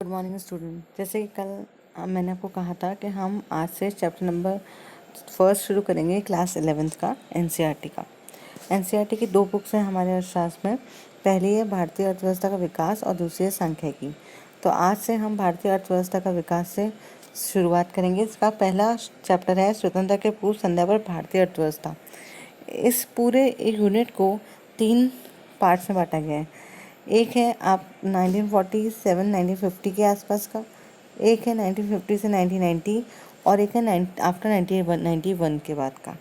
Good morning student. जैसे कि कल मैंने आपको कहा था कि हम आज से चैप्टर नंबर फर्स्ट शुरू करेंगे क्लास 11th का एनसीईआरटी का। एनसीईआरटी की दो बुक्स हैं हमारे अर्थशास्त्र में। पहली है भारतीय अर्थव्यवस्था का विकास और दूसरी है सांख्यिकी। तो आज से हम भारतीय अर्थव्यवस्था का विकास से शुरुआत करेंगे। इसका पहला चैप्टर है स्वतंत्रता के पूर्व संध्या पर भारतीय अर्थव्यवस्था। इस पूरे यूनिट को 3 पार्ट्स में बांटा गया है। एक है आप 1947-1950 के आसपास का, एक है 1950 से 1990 और एक है आफ्टर 1991 के बाद का।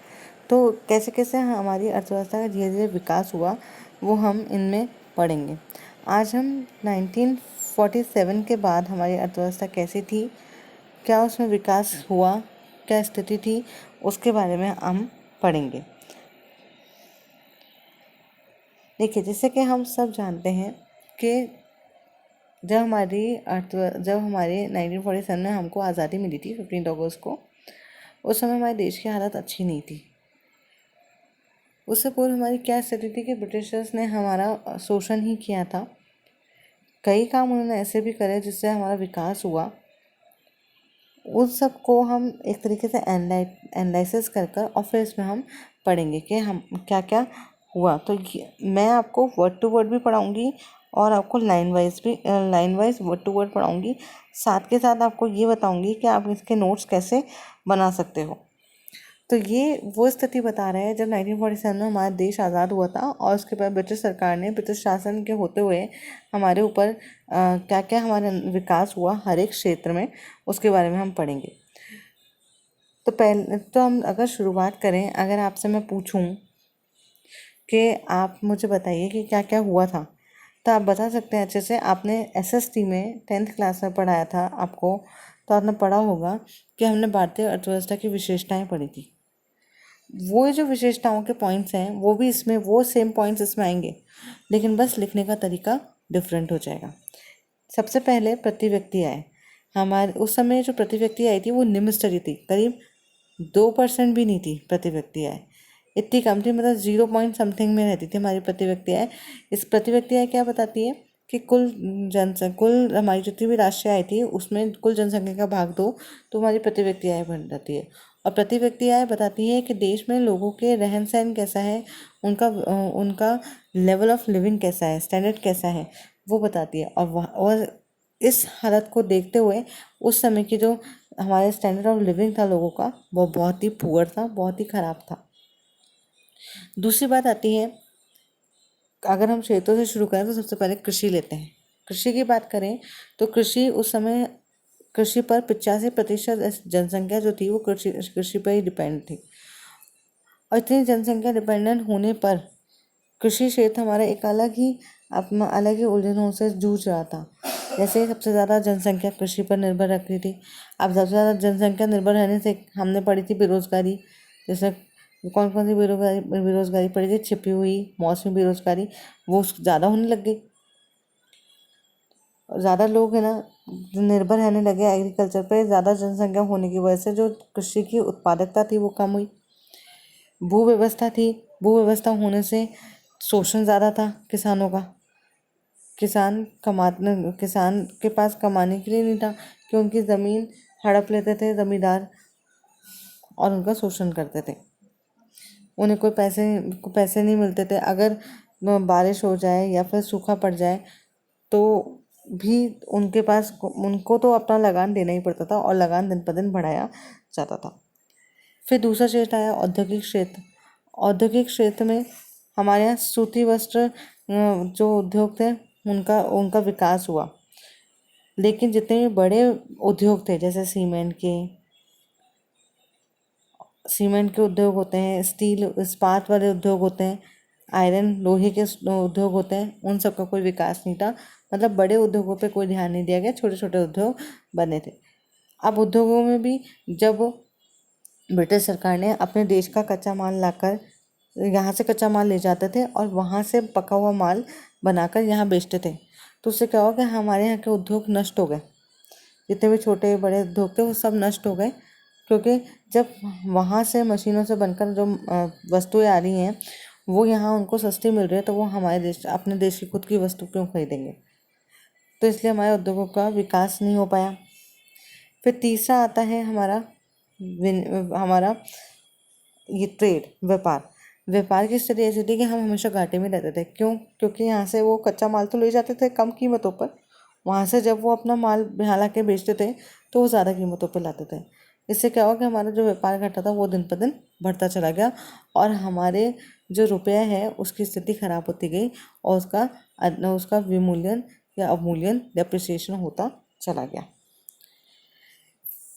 तो कैसे कैसे हमारी अर्थव्यवस्था का धीरे धीरे विकास हुआ वो हम इनमें पढ़ेंगे। आज हम 1947 के बाद हमारी अर्थव्यवस्था कैसी थी, क्या उसमें विकास हुआ, क्या स्थिति थी, उसके बारे में हम पढ़ेंगे। देखिए, जैसे कि हम सब जानते हैं कि जब हमारी 1947 में हमको आज़ादी मिली थी 15 अगस्त को, उस समय हमारे देश की हालत अच्छी नहीं थी। उससे पूर्व हमारी क्या स्थिति थी कि ब्रिटिशर्स ने हमारा शोषण ही किया था। कई काम उन्होंने ऐसे भी करे जिससे हमारा विकास हुआ। उन सब को हम एक तरीके से एनालिसिस कर और फिर इसमें हम पढ़ेंगे कि हम क्या क्या हुआ। तो मैं आपको वर्ड टू वर्ड भी पढ़ाऊँगी और आपको line wise word to word पढ़ाऊँगी। साथ के साथ आपको ये बताऊँगी कि आप इसके नोट्स कैसे बना सकते हो। तो ये वो स्थिति बता रहा है जब 1947 में हमारा देश आज़ाद हुआ था और उसके बाद ब्रिटिश सरकार ने ब्रिटिश शासन के होते हुए हमारे ऊपर क्या क्या हमारा विकास हुआ हर एक क्षेत्र में, उसके बारे में हम पढ़ेंगे। तो पहले तो हम अगर शुरुआत करें, अगर आपसे मैं पूछूं कि आप मुझे बताइए कि क्या क्या हुआ था, तो आप बता सकते हैं अच्छे से। आपने एसएसटी में 10th क्लास में पढ़ाया था आपको, तो आपने पढ़ा होगा कि हमने भारतीय अर्थव्यवस्था की विशेषताएं पढ़ी थी। वो जो विशेषताओं के पॉइंट्स हैं वो भी इसमें, वो सेम पॉइंट्स इसमें आएंगे, लेकिन बस लिखने का तरीका डिफरेंट हो जाएगा। सबसे पहले प्रति व्यक्ति आय। हमारे उस समय जो प्रति व्यक्ति आय थी वो निम्न स्तरीय थी, करीब 2% भी नहीं थी प्रति व्यक्ति आय, इतनी कम थी, मतलब 0 पॉइंट समथिंग में रहती थी हमारी प्रति व्यक्ति आय। इस प्रति व्यक्ति आय क्या बताती है कि कुल हमारी जितनी भी राष्ट्रीय आय थी उसमें कुल जनसंख्या का भाग दो तो हमारी प्रति व्यक्ति आय बन जाती है। और प्रति व्यक्ति आय बताती है कि देश में लोगों के रहन सहन कैसा है, उनका लेवल ऑफ लिविंग कैसा है, स्टैंडर्ड कैसा है, वो बताती है। और इस हालत को देखते हुए उस समय की जो हमारे स्टैंडर्ड ऑफ लिविंग था लोगों का, वो बहुत ही पुअर था, बहुत ही ख़राब था। दूसरी बात आती है, अगर हम क्षेत्रों से शुरू करें तो सबसे पहले कृषि लेते हैं। कृषि की बात करें तो उस समय कृषि पर 85% जनसंख्या जो थी वो कृषि पर ही डिपेंड थी। और इतनी जनसंख्या डिपेंडेंट होने पर कृषि क्षेत्र हमारा एक अलग ही उलझनों से जूझ रहा था। जैसे सबसे ज़्यादा जनसंख्या कृषि पर निर्भर रखती थी। अब सबसे ज़्यादा जनसंख्या निर्भर रहने से हमने पढ़ी थी बेरोजगारी। जैसे कौन कौन सी बेरोजगारी पड़ी थी, छिपी हुई मौसमी बेरोजगारी, वो ज़्यादा होने लग गई। ज़्यादा लोग है ना निर्भर रहने लगे एग्रीकल्चर पे। ज़्यादा जनसंख्या होने की वजह से जो कृषि की उत्पादकता थी वो कम हुई। भूव्यवस्था होने से शोषण ज़्यादा था किसानों का। किसान के पास कमाने के लिए नहीं था कि उनकी ज़मीन हड़प लेते थे ज़मींदार और उनका शोषण करते थे। उन्हें कोई पैसे नहीं मिलते थे। अगर बारिश हो जाए या फिर सूखा पड़ जाए तो भी उनको तो अपना लगान देना ही पड़ता था और लगान दिन पर दिन बढ़ाया जाता था। फिर दूसरा क्षेत्र आया औद्योगिक क्षेत्र। औद्योगिक क्षेत्र में हमारे यहाँ सूती वस्त्र जो उद्योग थे उनका विकास हुआ। लेकिन जितने भी बड़े उद्योग थे, जैसे सीमेंट के उद्योग होते हैं, स्टील इस्पात वाले उद्योग होते हैं, आयरन लोहे के उद्योग होते हैं, उन सब का कोई विकास नहीं था। मतलब बड़े उद्योगों पे कोई ध्यान नहीं दिया गया, छोटे छोटे उद्योग बने थे। अब उद्योगों में भी जब ब्रिटिश सरकार ने अपने देश का कच्चा माल लाकर यहाँ से कच्चा माल ले जाते थे और वहाँ से पका हुआ माल बनाकर यहाँ बेचते थे, तो उससे क्या हुआ कि हमारे यहाँ के उद्योग नष्ट हो गए। जितने भी छोटे बड़े उद्योग थे वो सब नष्ट हो गए, क्योंकि जब वहाँ से मशीनों से बनकर जो वस्तुएं आ रही हैं वो यहाँ उनको सस्ती मिल रही है, तो वो अपने देश की खुद की वस्तु क्यों खरीदेंगे। तो इसलिए हमारे उद्योगों का विकास नहीं हो पाया। फिर तीसरा आता है हमारा ये ट्रेड, व्यापार। व्यापार की स्थिति ऐसी थी कि हम हमेशा घाटे में रहते थे। क्यों? क्योंकि यहाँ से वो कच्चा माल तो ले जाते थे कम कीमतों पर, वहाँ से जब वो अपना माल यहाँ ला के बेचते थे तो वो ज़्यादा कीमतों पर लाते थे। इससे क्या हुआ कि हमारा जो व्यापार घटा था वो दिन पर दिन बढ़ता चला गया और हमारे जो रुपया है उसकी स्थिति खराब होती गई और उसका विमूल्यन या अवमूल्यन, डेप्रिसिएशन होता चला गया।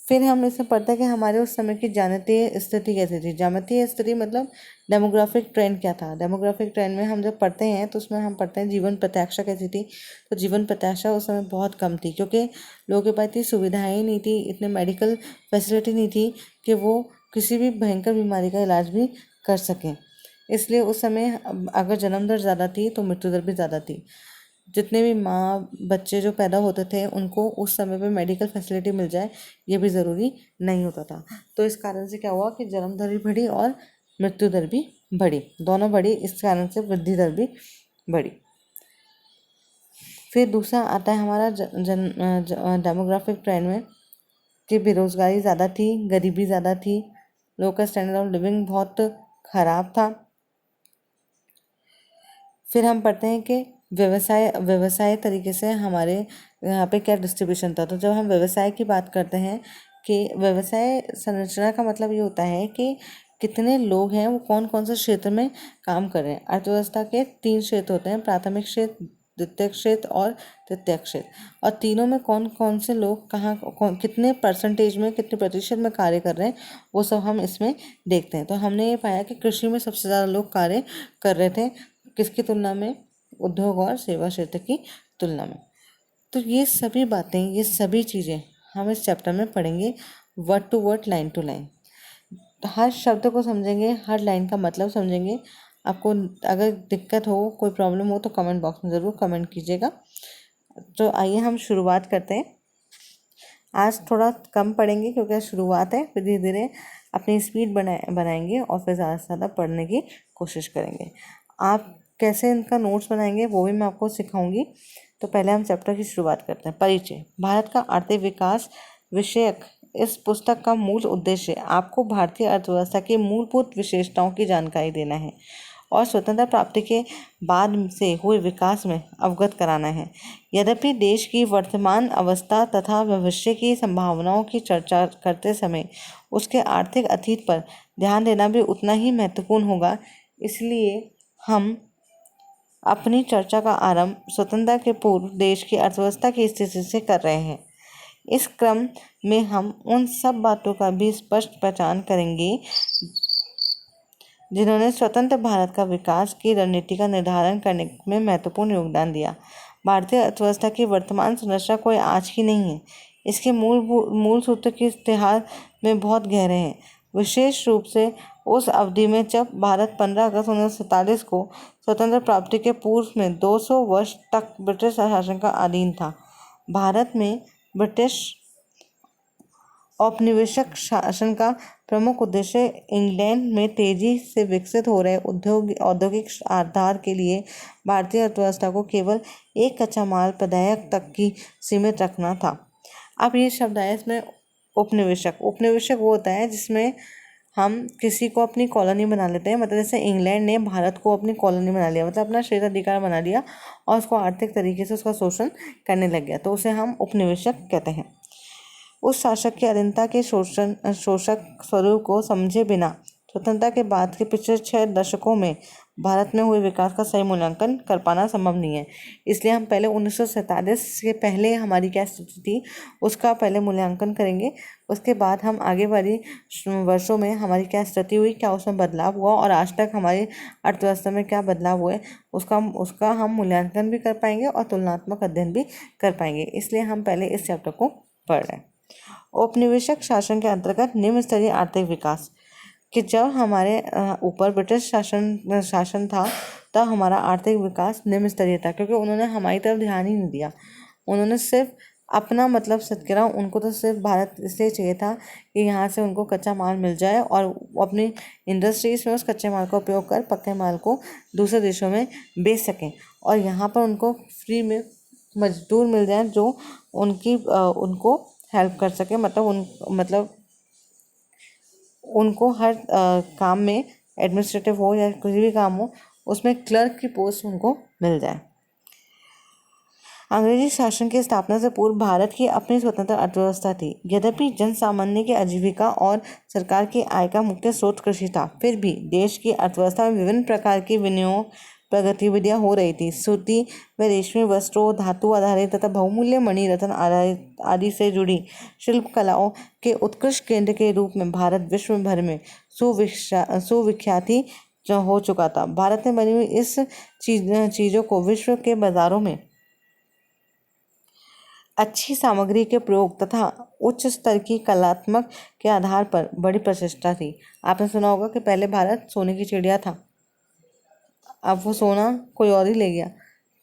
फिर हम इसमें पढ़ते हैं कि हमारे उस समय की जानतीय स्थिति कैसी थी। जानतीय स्थिति मतलब डेमोग्राफिक ट्रेंड क्या था। डेमोग्राफिक ट्रेंड में हम जब पढ़ते हैं तो उसमें हम पढ़ते हैं जीवन प्रत्याशा कैसी थी। तो जीवन प्रत्याशा उस समय बहुत कम थी क्योंकि लोगों के पास इतनी सुविधाएं नहीं थी, इतने मेडिकल फैसिलिटी नहीं थी कि वो किसी भी भयंकर बीमारी का इलाज भी कर सकें। इसलिए उस समय अगर जन्म दर ज़्यादा थी तो मृत्यु दर भी ज़्यादा थी। जितने भी माँ बच्चे जो पैदा होते थे उनको उस समय पे मेडिकल फैसिलिटी मिल जाए ये भी ज़रूरी नहीं होता था। तो इस कारण से क्या हुआ कि जन्म दर भी बढ़ी और मृत्यु दर भी बढ़ी, दोनों बढ़ी। इस कारण से वृद्धि दर भी बढ़ी। फिर दूसरा आता है हमारा डेमोग्राफिक ट्रेंड में कि बेरोजगारी ज़्यादा थी, गरीबी ज़्यादा थी, लोगों का स्टैंडर्ड ऑफ लिविंग बहुत खराब था। फिर हम पढ़ते हैं कि व्यवसाय तरीके से हमारे यहाँ पे क्या डिस्ट्रीब्यूशन था। तो जब हम व्यवसाय की बात करते हैं कि व्यवसाय संरचना का मतलब ये होता है कि कितने लोग हैं, वो कौन कौन से क्षेत्र में काम कर रहे हैं। अर्थव्यवस्था के 3 क्षेत्र होते हैं, प्राथमिक क्षेत्र, द्वितीयक क्षेत्र और तृतीयक क्षेत्र। और तीनों में कौन कौन से लोग कितने परसेंटेज में, कितने प्रतिशत में कार्य कर रहे हैं, वो सब हम इसमें देखते हैं। तो हमने ये पाया कि कृषि में सबसे ज़्यादा लोग कार्य कर रहे थे। किसकी तुलना में? उद्योग और सेवा क्षेत्र की तुलना में। तो ये सभी बातें, ये सभी चीज़ें हम इस चैप्टर में पढ़ेंगे, word to word, line to line. हर शब्द को समझेंगे, हर लाइन का मतलब समझेंगे। आपको अगर दिक्कत हो, कोई प्रॉब्लम हो तो कमेंट बॉक्स में ज़रूर कमेंट कीजिएगा। तो आइए हम शुरुआत करते हैं। आज थोड़ा कम पढ़ेंगे क्योंकि शुरुआत है, फिर धीरे धीरे अपनी स्पीड बनाएंगे और फिर ज़्यादा से ज़्यादा पढ़ने की कोशिश करेंगे। आप कैसे इनका नोट्स बनाएंगे वो भी मैं आपको सिखाऊंगी। तो पहले हम चैप्टर की शुरुआत करते हैं। परिचय। भारत का आर्थिक विकास विषयक इस पुस्तक का मूल उद्देश्य आपको भारतीय अर्थव्यवस्था की मूलभूत विशेषताओं की जानकारी देना है और स्वतंत्रता प्राप्ति के बाद से हुए विकास में अवगत कराना है। यद्यपि देश की वर्तमान अवस्था तथा भविष्य की संभावनाओं की चर्चा करते समय उसके आर्थिक अतीत पर ध्यान देना भी उतना ही महत्वपूर्ण होगा, इसलिए हम अपनी चर्चा का आरंभ स्वतंत्रता के पूर्व देश की अर्थव्यवस्था की स्थिति से कर रहे हैं। इस क्रम में हम उन सब बातों का भी स्पष्ट पहचान करेंगे जिन्होंने स्वतंत्र भारत का विकास की रणनीति का निर्धारण करने में महत्वपूर्ण योगदान दिया। भारतीय अर्थव्यवस्था की वर्तमान संरचना कोई आज की नहीं है। इसके मूल सूत्र के इतिहास में बहुत गहरे हैं, विशेष रूप से उस अवधि में जब भारत 15 अगस्त 1947 को स्वतंत्र प्राप्ति के पूर्व में 200 वर्ष तक ब्रिटिश शासन का अधीन था। भारत में ब्रिटिश औपनिवेशिक शासन का प्रमुख उद्देश्य इंग्लैंड में तेजी से विकसित हो रहे औद्योगिक आधार के लिए भारतीय अर्थव्यवस्था को केवल एक कच्चा माल प्रदायक तक की सीमित रखना था। अब ये शब्द आया इसमें औपनिवेशिक। औपनिवेशिक वो होता है जिसमें हम किसी को अपनी कॉलोनी बना लेते हैं। मतलब जैसे इंग्लैंड ने भारत को अपनी कॉलोनी बना लिया, मतलब अपना क्षेत्राधिकार बना लिया और उसको आर्थिक तरीके से उसका शोषण करने लग गया, तो उसे हम औपनिवेशिक कहते हैं। उस शासक की अधीनता के शोषक स्वरूप को समझे बिना स्वतंत्रता के बाद के पिछले 6 दशकों में भारत में हुए विकास का सही मूल्यांकन कर पाना संभव नहीं है। इसलिए हम पहले 1947 से पहले हमारी क्या स्थिति थी उसका पहले मूल्यांकन करेंगे। उसके बाद हम आगे वाली वर्षों में हमारी क्या स्थिति हुई, क्या उसमें बदलाव हुआ और आज तक हमारी अर्थव्यवस्था में क्या बदलाव हुए, उसका हम मूल्यांकन भी कर पाएंगे और तुलनात्मक अध्ययन भी कर पाएंगे। इसलिए हम पहले इस चैप्टर को पढ़ रहे हैं। औपनिवेशिक शासन के अंतर्गत निम्न स्तरीय आर्थिक विकास, कि जब हमारे ऊपर ब्रिटिश शासन था तब हमारा आर्थिक विकास निम्न स्तरीय था क्योंकि उन्होंने हमारी तरफ ध्यान ही नहीं दिया। उन्होंने सिर्फ अपना मतलब सेट करा। उनको तो सिर्फ भारत इसलिए चाहिए था कि यहाँ से उनको कच्चा माल मिल जाए और वो अपनी इंडस्ट्रीज में उस कच्चे माल का उपयोग कर पक्के माल को दूसरे देशों में बेच सकें और यहाँ पर उनको फ्री में मजदूर मिल जाएं जो उनको हेल्प कर सके, मतलब उनको हर काम में, एडमिनिस्ट्रेटिव हो या कुछ भी काम हो, उसमें क्लर्क की पोस्ट उनको मिल जाए। अंग्रेजी शासन की स्थापना से पूर्व भारत की अपनी स्वतंत्र अर्थव्यवस्था थी। यद्यपि जन सामान्य की आजीविका और सरकार की आय का मुख्य स्रोत कृषि था, फिर भी देश की अर्थव्यवस्था में विभिन्न प्रकार की विनियोग गतिविधियां हो रही थी। सूती व रेशमी वस्त्रों, धातु आधारित तथा बहुमूल्य मणि रत्न आधारित आदि से जुड़ी शिल्प कलाओं के उत्कृष्ट केंद्र के रूप में भारत विश्व भर में सुविख्याति हो चुका था। भारत में बनी हुई इस चीज़ों को विश्व के बाजारों में अच्छी सामग्री के प्रयोग तथा उच्च स्तर की कलात्मक के आधार पर बड़ी प्रतिष्ठा थी। आपने सुना होगा कि पहले भारत सोने की चिड़िया था, अब वो सोना कोई और ही ले गया।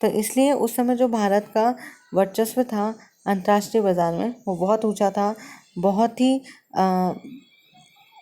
तो इसलिए उस समय जो भारत का वर्चस्व था अंतर्राष्ट्रीय बाजार में, वो बहुत ऊंचा था, बहुत ही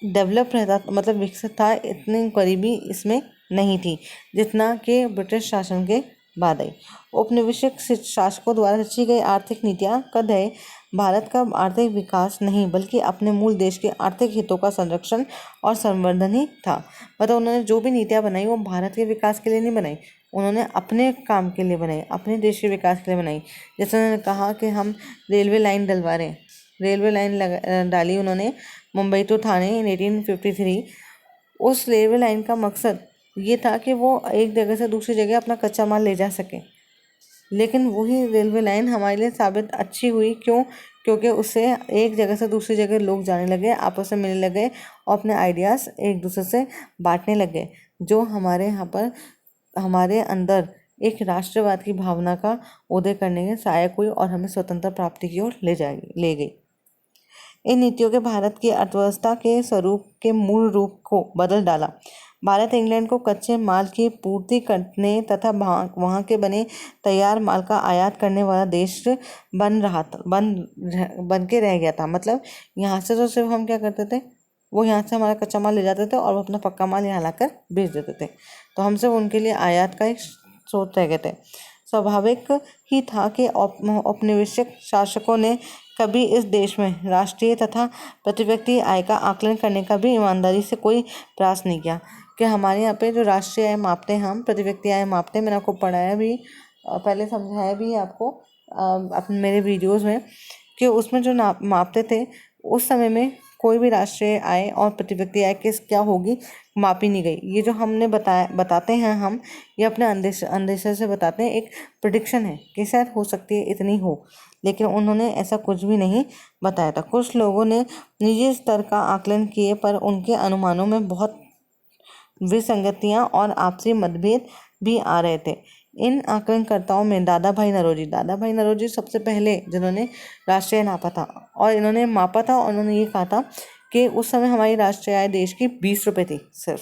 डेवलप रहता, मतलब विकसित था। इतनी गरीबी इसमें नहीं थी जितना कि ब्रिटिश शासन के बाद आई। औपनिवेशिक शासकों द्वारा रची गई आर्थिक नीतियां का ध्येय भारत का आर्थिक विकास नहीं बल्कि अपने मूल देश के आर्थिक हितों का संरक्षण और संवर्धन ही था। मतलब उन्होंने जो भी नीतियां बनाई वो भारत के विकास के लिए नहीं बनाई, उन्होंने अपने काम के लिए बनाई, अपने देश के विकास के लिए बनाई। जैसे उन्होंने कहा कि हम रेलवे लाइन डलवा रहे हैं, रेलवे लाइन डाली उन्होंने मुंबई टू थाने इन 1853। उस रेलवे लाइन का मकसद ये था कि वो एक जगह से दूसरी जगह अपना कच्चा माल ले जा सके। लेकिन वही रेलवे लाइन हमारे लिए साबित अच्छी हुई, क्यों? क्योंकि उससे एक जगह से दूसरी जगह लोग जाने लगे, आपस में मिलने लगे और अपने आइडियाज़ एक दूसरे से बांटने लगे, जो हमारे यहाँ पर हमारे अंदर एक राष्ट्रवाद की भावना का उदय करने के सहायक हुई और हमें स्वतंत्रता प्राप्ति की ओर ले गई। इन नीतियों के भारत की अर्थव्यवस्था के स्वरूप के मूल रूप को बदल डाला। भारत इंग्लैंड को कच्चे माल की पूर्ति करने तथा वहाँ के बने तैयार माल का आयात करने वाला देश बन के रह गया था। मतलब यहाँ से तो सिर्फ हम क्या करते थे, वो यहाँ से हमारा कच्चा माल ले जाते थे और वो अपना पक्का माल यहाँ लाकर बेच देते थे, तो हम सिर्फ उनके लिए आयात का एक स्रोत रह गए थे। स्वाभाविक ही था कि औपनिवेशिक शासकों ने कभी इस देश में राष्ट्रीय तथा प्रति व्यक्ति आय का आकलन करने का भी ईमानदारी से कोई प्रयास नहीं किया। कि हमारे यहाँ पे जो राष्ट्रीय आय मापते हैं, हम प्रति व्यक्ति आय मापते हैं, मैंने आपको पढ़ाया भी, पहले समझाया भी आपको अपने मेरे वीडियोज़ में, कि उसमें जो मापते थे उस समय में कोई भी राष्ट्रीय आय और प्रति व्यक्ति आय क्या होगी मापी नहीं गई। ये जो हमने बताते हैं हम, ये अपने अंदेशे से बताते हैं, एक प्रिडिक्शन है कि शायद हो सकती है इतनी हो, लेकिन उन्होंने ऐसा कुछ भी नहीं बताया था। कुछ लोगों ने निजी स्तर का आकलन किए पर उनके अनुमानों में बहुत विसंगतियां और आपसी मतभेद भी आ रहे थे। इन आकलनकर्ताओं में दादा भाई नौरोजी सबसे पहले जिन्होंने राष्ट्रीय नापा था, और इन्होंने मापा था और उन्होंने ये कहा था कि उस समय हमारी राष्ट्रीय आय देश की 20 रुपये थी सिर्फ।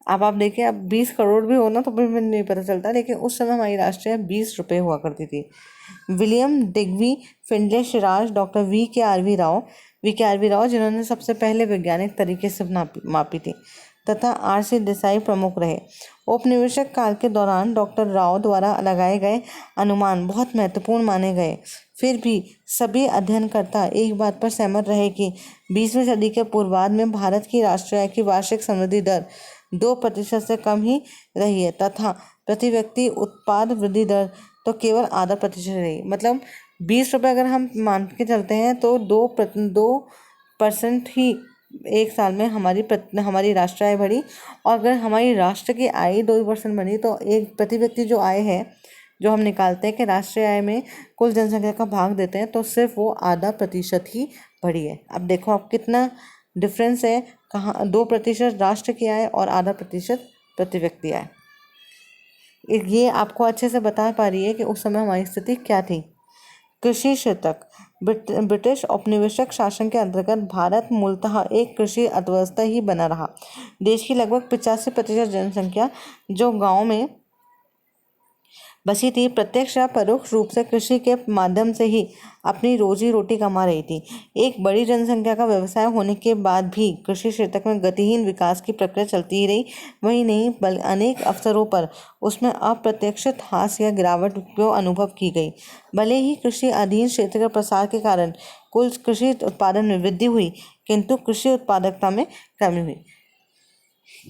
अब आप देखिए, अब 20 करोड़ भी होना तो फिर नहीं पता चलता, लेकिन उस समय हमारी राष्ट्रीय आय 20 रुपये हुआ करती थी। William Digby, Findlay Shirras, doctor V K R V Rao जिन्होंने सबसे पहले वैज्ञानिक तरीके से मापी थी, तथा RC देसाई प्रमुख रहे। औपनिवेशिक काल के दौरान डॉक्टर राव द्वारा लगाए गए अनुमान बहुत महत्वपूर्ण माने गए। फिर भी सभी अध्ययनकर्ता एक बात पर सहमत रहे कि 20वीं सदी के पूर्वार्ध में भारत की राष्ट्रीय आय की वार्षिक समृद्धि दर 2% से कम ही रही है, तथा प्रति व्यक्ति उत्पाद वृद्धि दर तो केवल आधा प्रतिशत रही। मतलब 20 रुपये अगर हम मान के चलते हैं तो 2% ही एक साल में हमारी राष्ट्रीय आय बढ़ी। और अगर हमारी राष्ट्र की आय 2% बढ़ी तो एक प्रति व्यक्ति जो आय है, जो हम निकालते हैं कि राष्ट्रीय आय में कुल जनसंख्या का भाग देते हैं, तो सिर्फ वो आधा प्रतिशत ही बढ़ी है। अब देखो आप कितना डिफरेंस है, कहाँ 2% राष्ट्र की आय और आधा प्रतिशत प्रति व्यक्ति आय। ये आपको अच्छे से बता पा रही है कि उस समय हमारी स्थिति क्या थी। कृषि शतक। ब्रिटिश औपनिवेशिक शासन के अंतर्गत भारत मूलतः एक कृषि अर्थव्यवस्था ही बना रहा। देश की लगभग 85% जनसंख्या जो गांव में बसी थी, प्रत्यक्ष या परोक्ष रूप से कृषि के माध्यम से ही अपनी रोजी रोटी कमा रही थी। एक बड़ी जनसंख्या का व्यवसाय होने के बाद भी कृषि क्षेत्र में गतिहीन विकास की प्रक्रिया चलती ही रही। वही नहीं, बल्कि अनेक अवसरों पर उसमें अप्रत्याशित ह्रास या गिरावट को अनुभव की गई। भले ही कृषि अधीन क्षेत्र के प्रसार के कारण कुल कृषि उत्पादन में वृद्धि हुई, किंतु कृषि उत्पादकता में कमी हुई।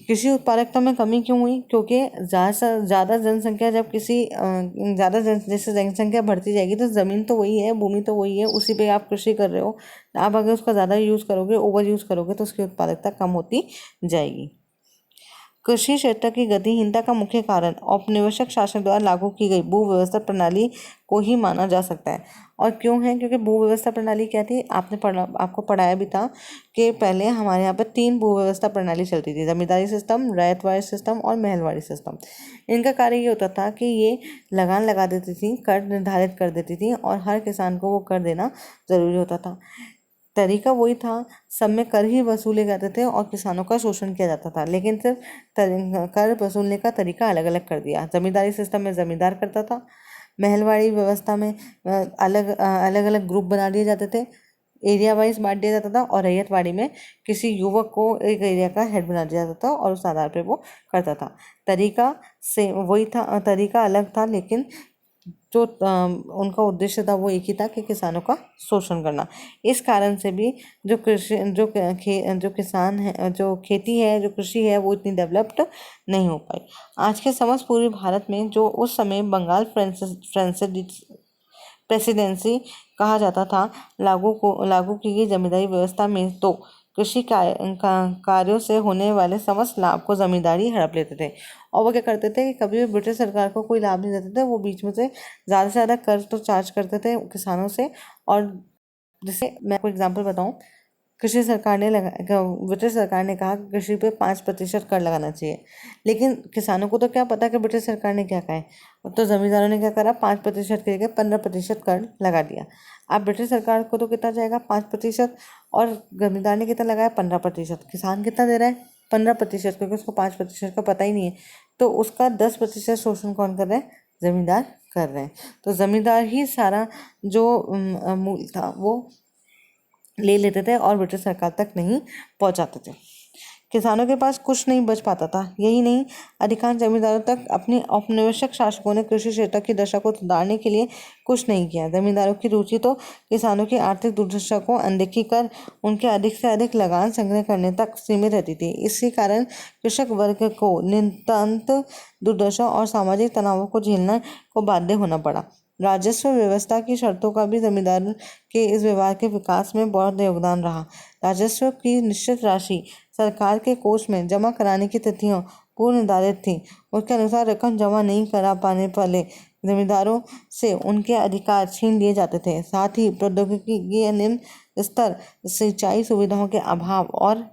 कृषि उत्पादकता में कमी क्यों हुई? क्योंकि ज़्यादा से ज़्यादा जनसंख्या जब जैसे जनसंख्या बढ़ती जाएगी तो ज़मीन तो वही है, भूमि तो वही है, उसी पे आप कृषि कर रहे हो। आप अगर उसका ज़्यादा यूज़ करोगे, ओवर यूज़ करोगे, तो उसकी उत्पादकता कम होती जाएगी। कृषि क्षेत्र की गतिहीनता का मुख्य कारण औपनिवेशिक शासन द्वारा लागू की गई भूव्यवस्था प्रणाली को ही माना जा सकता है। और क्यों है? क्योंकि भूव्यवस्था प्रणाली क्या थी? आपको पढ़ाया भी था कि पहले हमारे यहाँ पर 3 भूव्यवस्था प्रणाली चलती थी: जमींदारी सिस्टम, रैयतवाड़ी सिस्टम और महलवाड़ी सिस्टम। इनका कार्य ये होता था कि ये लगान लगा देती थी, कर निर्धारित कर देती थी और हर किसान को वो कर देना जरूरी होता था। तरीका वही था, सब में कर ही वसूले जाते थे और किसानों का शोषण किया जाता था। लेकिन सिर्फ कर वसूलने का तरीका अलग अलग कर दिया। जमींदारी सिस्टम में जमींदार करता था, महलवाड़ी व्यवस्था में अलग अलग ग्रुप बना दिए जाते थे, एरिया वाइज बांट दिया जाता था, और रैयतवाड़ी में किसी युवक को एक एरिया का हेड बना दिया जाता था और उस आधार पर वो करता था। तरीका से वही था, तरीका अलग था, लेकिन जो उनका उद्देश्य था वो एक ही था कि किसानों का शोषण करना। इस कारण से भी जो कृषि जो किसान है, जो खेती है, जो कृषि है, वो इतनी डेवलप्ड नहीं हो पाई। आज के समस्त पूर्वी भारत में जो उस समय बंगाल प्रेसिडेंसी कहा जाता था, लागू की गई जमींदारी व्यवस्था में तो कृषि कार्यों से होने वाले समस्त लाभ को जमींदारी हड़प लेते थे। और वो क्या करते थे कि कभी भी ब्रिटिश सरकार को कोई लाभ नहीं देते थे, वो बीच में से ज़्यादा कर्ज तो चार्ज करते थे किसानों से। और जैसे मैं आपको एग्जांपल बताऊं, ब्रिटिश सरकार ने कहा कि कृषि पे 5% कर लगाना चाहिए। लेकिन किसानों को तो क्या पता कि ब्रिटिश सरकार ने क्या कहा है। तो जमींदारों ने क्या करा, 5% के जगह 15% कर लगा दिया। अब ब्रिटिश सरकार को तो कितना जाएगा, 5%, और जमींदार ने कितना लगाया, 15%। किसान कितना दे रहा है, 15%, क्योंकि उसको 5% का पता ही नहीं है। तो उसका 10% शोषण कौन कर रहा है, जमींदार कर रहे हैं। तो जमींदार ही सारा जो मूल था वो ले लेते थे और ब्रिटिश सरकार तक नहीं पहुंचाते थे। किसानों के पास कुछ नहीं बच पाता था। यही नहीं, अधिकांश जमींदारों तक अपने औपनिवेशिक शासकों ने कृषि क्षेत्र की दशा को सुधारने के लिए कुछ नहीं किया। जमींदारों की रुचि तो किसानों की आर्थिक दुर्दशा को अनदेखी कर उनके अधिक से अधिक लगान संग्रह करने तक सीमित रहती थी। इसी कारण कृषक वर्ग को नितांत दुर्दशा और सामाजिक तनावों को झेलना को बाध्य होना पड़ा। राजस्व व्यवस्था की शर्तों का भी जमींदार के इस व्यवहार के विकास में बहुत योगदान रहा। राजस्व की निश्चित राशि सरकार के कोष में जमा कराने की तिथियां पूर्व निर्धारित थीं। उसके अनुसार रकम जमा नहीं करा पाने वाले जमींदारों से उनके अधिकार छीन लिए जाते थे। साथ ही प्रौद्योगिकी के निम्न स्तर, सिंचाई सुविधाओं के अभाव और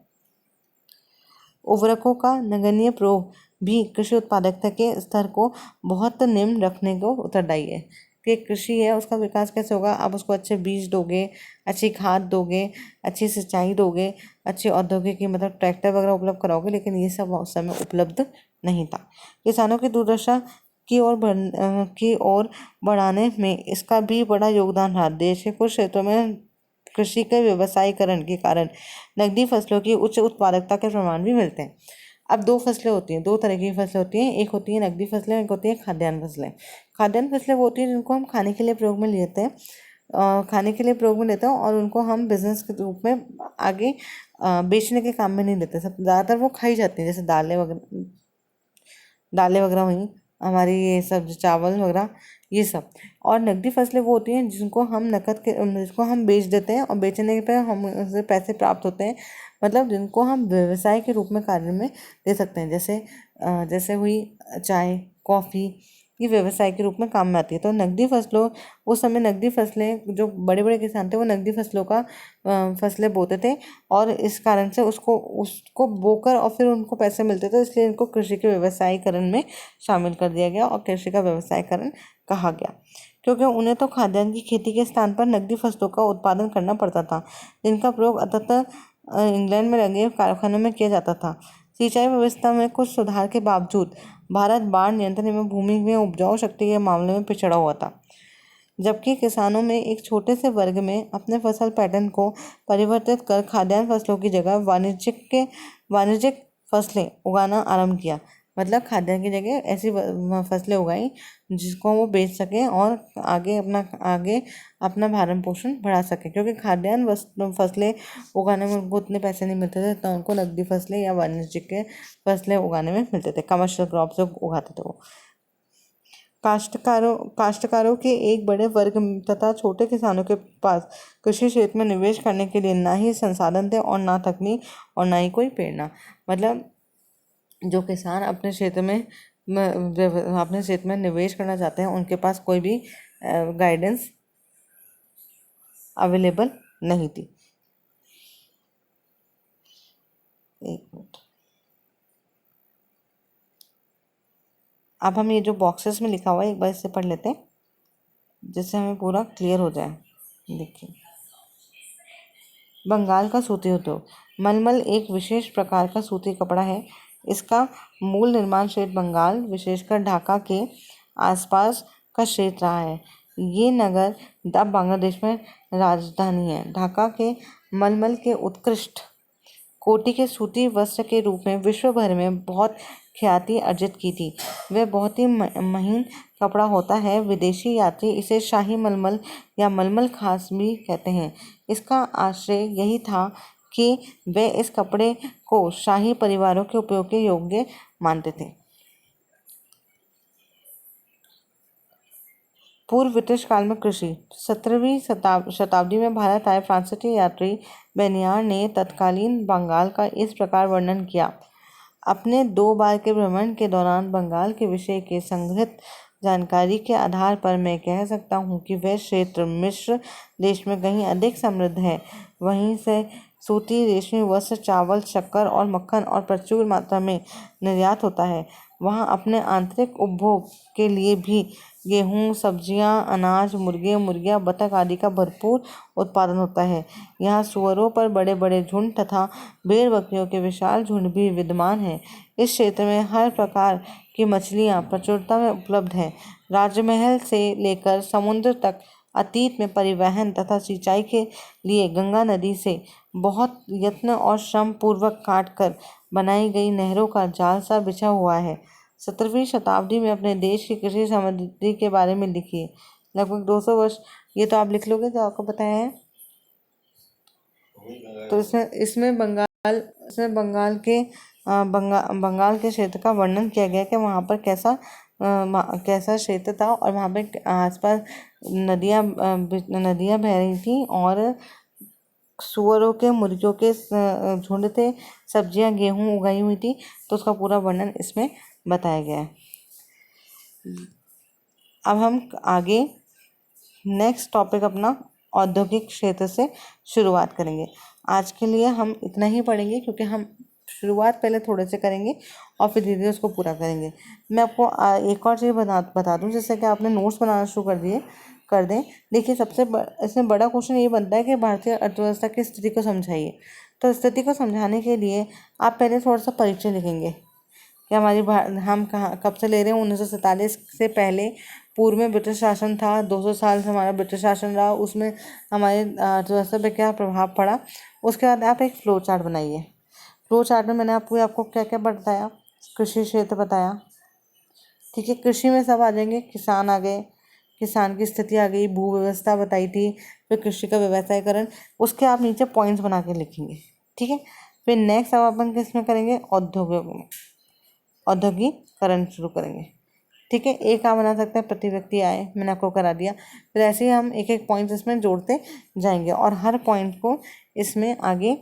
उर्वरकों का नगण्य प्रयोग भी कृषि उत्पादकता के स्तर को बहुत निम्न रखने को उत्तरदायी है। कि कृषि है उसका विकास कैसे होगा, आप उसको अच्छे बीज दोगे, अच्छी खाद दोगे, अच्छी सिंचाई दोगे, अच्छी औद्योगिक मतलब ट्रैक्टर वगैरह उपलब्ध कराओगे, लेकिन ये सब उस समय उपलब्ध नहीं था। किसानों की दुर्दशा की ओर बढ़ाने में इसका भी बड़ा योगदान रहा। देश के कुछ क्षेत्रों में कृषि के व्यवसायीकरण के कारण नकदी फसलों की उच्च उत्पादकता के प्रमाण भी मिलते हैं। अब 2 फसलें होती हैं, 2 तरह की फसलें होती हैं, एक होती है नकदी फसलें, एक होती है खाद्यान्न फसलें। खाद्यान्न फसलें वो होती हैं जिनको हम खाने के लिए प्रयोग में लेते हैं, खाने के लिए प्रयोग में लेते हैं, और उनको हम बिजनेस के रूप में आगे बेचने के काम में नहीं लेते। सब ज़्यादातर वो खाई जाती हैं, जैसे दालें वगैरह हुई हमारी, ये सब चावल वगैरह, ये सब। और नकदी फसलें वो होती हैं जिसको हम बेच देते हैं और बेचने पे हम उससे पैसे प्राप्त होते हैं, मतलब जिनको हम व्यवसाय के रूप में कार्य में ले सकते हैं। जैसे हुई चाय, कॉफ़ी, ये व्यवसाय के रूप में काम में आती है। तो नकदी फसलों, उस समय नकदी फसलें, जो बड़े बड़े किसान थे वो नकदी फसलों का फसलें बोते थे, और इस कारण से उसको बोकर और फिर उनको पैसे मिलते थे, इसलिए इनको कृषि के व्यवसायीकरण में शामिल कर दिया गया और कृषि का व्यवसायीकरण कहा गया। क्योंकि उन्हें तो खाद्यान्न की खेती के स्थान पर नकदी फसलों का उत्पादन करना पड़ता था, जिनका प्रयोग अंततः इंग्लैंड में लगे कारखानों में किया जाता था। सिंचाई व्यवस्था में कुछ सुधार के बावजूद भारत बाढ़ नियंत्रण एवं भूमि में उपजाऊ शक्ति के मामले में पिछड़ा हुआ था, जबकि किसानों में एक छोटे से वर्ग में अपने फसल पैटर्न को परिवर्तित कर खाद्यान्न फसलों की जगह वाणिज्यिक फसलें उगाना आरंभ किया। मतलब खाद्यान्न की जगह ऐसी फसलें उगाई जिसको वो बेच सकें और आगे अपना भरण पोषण बढ़ा सकें, क्योंकि खाद्यान्न फसलें उगाने में उनको उतने पैसे नहीं मिलते थे, तो उनको नकदी फसलें या वाणिज्यिक फसलें उगाने में मिलते थे, कमर्शियल क्रॉप्स जो उगाते थे वो। काश्तकारों के एक बड़े वर्ग तथा छोटे किसानों के पास कृषि क्षेत्र में निवेश करने के लिए ना ही संसाधन थे और ना तकनीक और ना ही कोई प्रेरणा। मतलब जो किसान अपने क्षेत्र में निवेश करना चाहते हैं, उनके पास कोई भी गाइडेंस अवेलेबल नहीं थी। एक मिनट, अब हम ये जो बॉक्सेस में लिखा हुआ है एक बार इससे पढ़ लेते हैं, जिससे हमें पूरा क्लियर हो जाए। देखिए, बंगाल का सूती उद्योग। मलमल एक विशेष प्रकार का सूती कपड़ा है। इसका मूल निर्माण क्षेत्र बंगाल, विशेषकर ढाका के आसपास का क्षेत्र रहा है। ये नगर अब बांग्लादेश में राजधानी है। ढाका के मलमल के उत्कृष्ट कोटि के सूती वस्त्र के रूप में विश्व भर में बहुत ख्याति अर्जित की थी। वह बहुत ही महीन कपड़ा होता है। विदेशी यात्री इसे शाही मलमल या मलमल खास भी कहते हैं। इसका आश्रय यही था कि वे इस कपड़े को शाही परिवारों के उपयोग के योग्य मानते थे। पूर्व ब्रिटिश काल में कृषि। 17वीं शताब्दी में भारत आए फ्रांसीसी यात्री बेनियार ने तत्कालीन बंगाल का इस प्रकार वर्णन किया। अपने 2 बार के भ्रमण के दौरान बंगाल के विषय के संग्रहित जानकारी के आधार पर मैं कह सकता हूँ कि वह क्षेत्र मिस्र देश में कहीं अधिक समृद्ध है। वहीं से सूती, रेशमी वस्त्र, चावल, शक्कर और मक्खन और प्रचुर मात्रा में निर्यात होता है। वहाँ अपने आंतरिक उपभोग के लिए भी गेहूँ, सब्जियाँ, अनाज, मुर्गे, मुर्गियाँ, बतख आदि का भरपूर उत्पादन होता है। यहाँ सुअरों पर बड़े बड़े झुंड तथा भेड़ बकरियों के विशाल झुंड भी विद्यमान हैं। इस क्षेत्र में हर प्रकार की मछलियाँ प्रचुरता में उपलब्ध हैं। राजमहल से लेकर समुद्र तक अतीत में परिवहन तथा सिंचाई के लिए गंगा नदी से बहुत यत्न और श्रम पूर्वक काट कर बनाई गई नहरों का जाल सा बिछा हुआ है। 17वीं शताब्दी में अपने देश की कृषि समृद्धि के बारे में लिखिए। लगभग 200 वर्ष, ये तो आप लिख लोगे जो आपको बताया है। तो बंगाल के क्षेत्र का वर्णन किया गया कि वहाँ पर कैसा क्षेत्र था और वहाँ पे आसपास नदियाँ बह रही थी और सुअरों के, मुर्गियों के झुंड थे, सब्जियां, गेहूं उगाई हुई थी। तो उसका पूरा वर्णन इसमें बताया गया है। अब हम आगे नेक्स्ट टॉपिक अपना औद्योगिक क्षेत्र से शुरुआत करेंगे। आज के लिए हम इतना ही पढ़ेंगे, क्योंकि हम शुरुआत पहले थोड़े से करेंगे और फिर धीरे धीरे उसको पूरा करेंगे। मैं आपको एक और चीज़ बता दूं, जैसे कि आपने नोट्स बनाना शुरू कर दें। देखिए, इसमें बड़ा क्वेश्चन ये बनता है कि भारतीय अर्थव्यवस्था की स्थिति को समझाइए। तो स्थिति को समझाने के लिए आप पहले थोड़ा सा परिचय लिखेंगे कि हम कब से ले रहे हैं। 1947 से पहले पूर्व में ब्रिटिश शासन था। 200 साल से हमारा ब्रिटिश शासन रहा, उसमें हमारे अर्थव्यवस्था पे क्या प्रभाव पड़ा। उसके बाद आप एक फ्लो चार्ट बनाइए। फ्लो चार्ट में मैंने आपको क्या क्या बताया, कृषि क्षेत्र बताया, ठीक है। कृषि में सब आ जाएंगे, किसान आ गए, किसान की स्थिति आ गई, भू व्यवस्था बताई थी, फिर कृषि का व्यवसायीकरण, उसके आप नीचे पॉइंट्स बना के लिखेंगे, ठीक है। फिर नेक्स्ट अब अपन किस में करेंगे, औद्योगिकरण शुरू करेंगे, ठीक है। एक आप बना सकते हैं प्रति व्यक्ति आय, मैंने आपको करा दिया। फिर ऐसे ही हम एक एक पॉइंट इसमें जोड़ते जाएंगे और हर पॉइंट को इसमें आगे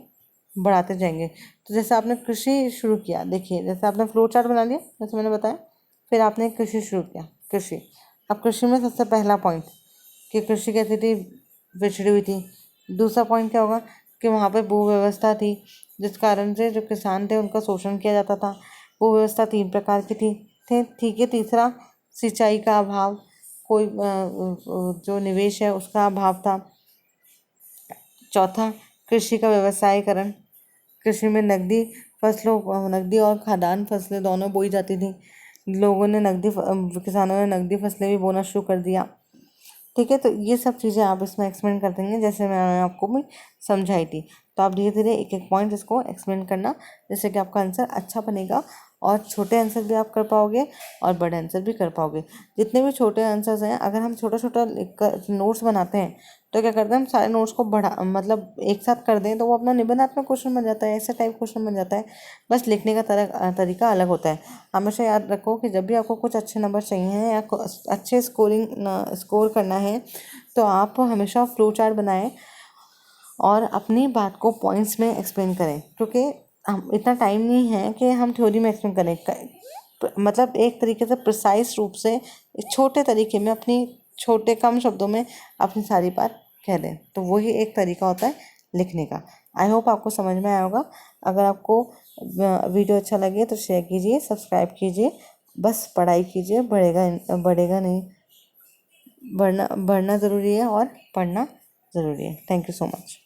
बढ़ाते जाएंगे। तो जैसे आपने कृषि शुरू किया, देखिए जैसे आपने फ्लो चार्ट बना लिया जैसे मैंने बताया, फिर आपने कृषि शुरू किया। कृषि, अब कृषि में सबसे पहला पॉइंट कि कृषि कैसी थी, बिछड़ी हुई थी। दूसरा पॉइंट क्या होगा कि वहाँ पे भू व्यवस्था थी, जिस कारण से जो किसान थे उनका शोषण किया जाता था। भू व्यवस्था 3 प्रकार की थी, ठीक है। तीसरा, सिंचाई का अभाव, कोई जो निवेश है उसका अभाव था। चौथा, कृषि का व्यवसायीकरण, कृषि में नकदी और खाद्यान्न फसलें दोनों बोई जाती थी। किसानों ने नकदी फसलें भी बोना शुरू कर दिया। ठीक है, तो ये सब चीज़ें आप इसमें एक्सप्लेन कर देंगे जैसे मैंने आपको भी समझाई थी। तो आप धीरे धीरे एक एक पॉइंट इसको एक्सप्लेन करना, जैसे कि आपका आंसर अच्छा बनेगा और छोटे आंसर भी आप कर पाओगे और बड़े आंसर भी कर पाओगे। जितने भी छोटे आंसर्स हैं, अगर हम छोटा छोटा नोट्स बनाते हैं तो क्या करते हैं, हम सारे नोट्स को मतलब एक साथ कर दें तो वो अपना निबंधात्मक क्वेश्चन बन जाता है, ऐसा टाइप क्वेश्चन बन जाता है। बस लिखने का तरीका अलग होता है। हमेशा याद रखो कि जब भी आपको कुछ अच्छे नंबर चाहिए या अच्छे स्कोर करना है तो आप हमेशा फ्लो चार्ट बनाएं और अपनी बात को पॉइंट्स में एक्सप्लेन करें, क्योंकि हम इतना टाइम नहीं है कि हम थ्योरी में एक्सप्लेन करें। मतलब एक तरीके से प्रिसाइज रूप से छोटे तरीके में अपनी छोटे कम शब्दों में अपनी सारी बात कह दें, तो वही एक तरीका होता है लिखने का। आई होप आपको समझ में आया होगा। अगर आपको वीडियो अच्छा लगे तो शेयर कीजिए, सब्सक्राइब कीजिए। बस पढ़ाई कीजिए, बढ़ेगा नहीं, बढ़ना ज़रूरी है और पढ़ना ज़रूरी है। Thank you so much.